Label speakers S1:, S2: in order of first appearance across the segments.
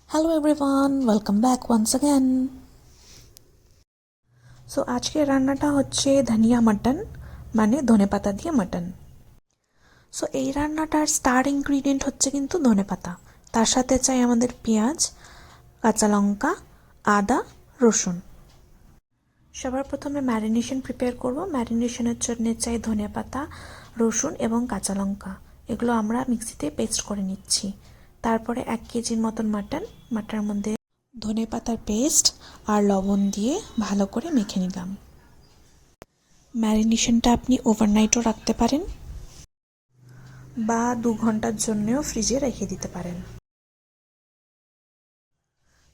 S1: Hello everyone, welcome back once again. So আজকে রান্নাটা হচ্ছে ধনিয়া মাটন মানে ধনেপাতা দিয়ে মাটন। সো এই রান্নাটার স্টার ইনগ্রিডিয়েন্ট হচ্ছে কিন্তু ধনেপাতা। তার সাথে চাই আমাদের পেঁয়াজ, কাঁচা লঙ্কা, আদা, রসুন। সবার প্রথমে ম্যারিনেশন প্রিপেয়ার করব। ম্যারিনেশনের জন্য চাই ধনেপাতা, রসুন এবং কাঁচা লঙ্কা। এগুলো আমরা মিক্সিতে পেস্ট করে নিচ্ছি। তারপরে 1 কেজির মতন মাটনের মধ্যে ধনেপাতার পেস্ট আর লবণ দিয়ে ভালো করে মেখে নিলাম। ম্যারিনেশনটা আপনি ওভারনাইটও রাখতে পারেন বা 2 ঘন্টার জন্যও ফ্রিজে রেখে দিতে পারেন।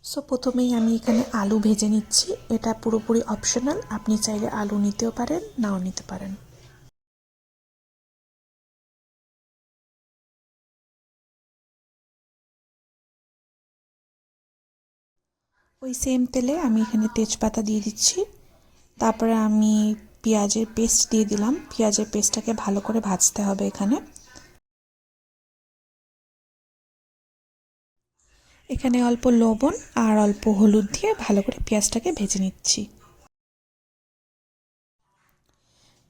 S1: সো প্রথমেই আমি এখানে আলু ভেজে নিচ্ছি। এটা পুরোপুরি অপশনাল, আপনি চাইলে আলু নিতেও পারেন, নাও নিতে পারেন। ওই সেম তেলে আমি এখানে তেজপাতা দিয়ে দিচ্ছি। তারপরে আমি পেঁয়াজের পেস্ট দিয়ে দিলাম। পেঁয়াজের পেস্টটাকে ভালো করে ভাজতে হবে এখানে। এখানে অল্প লবণ আর অল্প হলুদ দিয়ে ভালো করে পেঁয়াজটাকে ভেজে নিচ্ছি।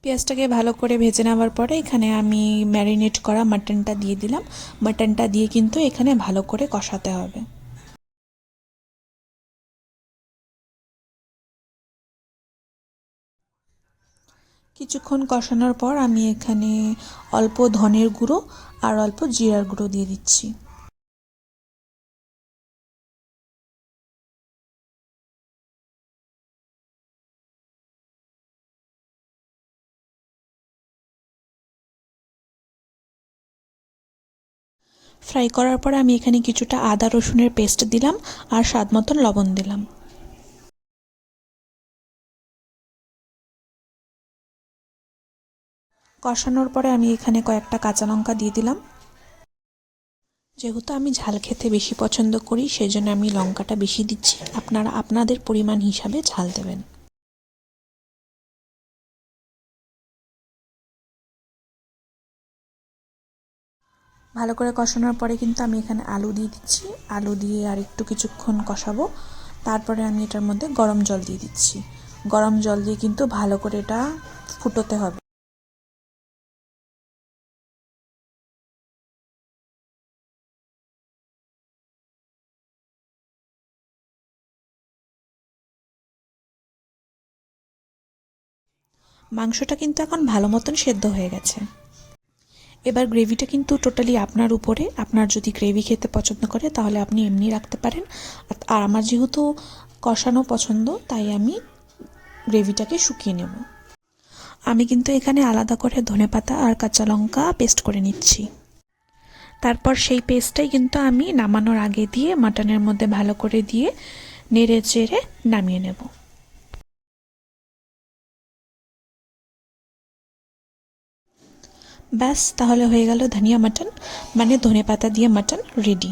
S1: পেঁয়াজটাকে ভালো করে ভেজে নেওয়ার পরে এখানে আমি ম্যারিনেট করা মাটনটা দিয়ে দিলাম। মাটনটা দিয়ে কিন্তু এখানে ভালো করে কষাতে হবে। কিছুক্ষণ কষানোর পর আমি এখানে অল্প ধনের গুঁড়ো আর অল্প জিরার গুঁড়ো দিয়ে দিচ্ছি। ফ্রাই করার পর আমি এখানে কিছুটা আদা রসুনের পেস্ট দিলাম আর স্বাদ মতন লবণ দিলাম। কষানোর পরে আমি এখানে কয়েকটা কাঁচা লঙ্কা দিয়ে দিলাম। যেহেতু আমি ঝাল খেতে বেশি পছন্দ করি সেজন্য আমি লঙ্কাটা বেশি দিচ্ছি। আপনারা আপনাদের পরিমাণ হিসাবে ঝাল দেবেন। ভালো করে কষানোর পরে কিন্তু আমি এখানে আলু দিয়ে দিচ্ছি। আলু দিয়ে আর একটু কিছুক্ষণ কষাবো। তারপরে আমি এটার মধ্যে গরম জল দিয়ে দিচ্ছি। গরম জল দিয়ে কিন্তু ভালো করে এটা ফুটোতে হবে। মাংসটা কিন্তু এখন ভালো মতন সেদ্ধ হয়ে গেছে। এবার গ্রেভিটা কিন্তু টোটালি আপনার উপরে। আপনার যদি গ্রেভি খেতে পছন্দ করে তাহলে আপনি এমনি রাখতে পারেন। আর আমার যেহেতু কষানো পছন্দ তাই আমি গ্রেভিটাকে শুকিয়ে নেব। আমি কিন্তু এখানে আলাদা করে ধনেপাতা আর কাঁচা লঙ্কা পেস্ট করে নিচ্ছি। তারপর সেই পেস্টটাই কিন্তু আমি নামানোর আগে দিয়ে মাটনের মধ্যে ভালো করে দিয়ে নেড়ে চেড়ে নামিয়ে নেব। ব্যাস, তাহলে হয়ে গেল ধনিয়া মাটন মানে ধনেপাতা দিয়ে মাটন রেডি।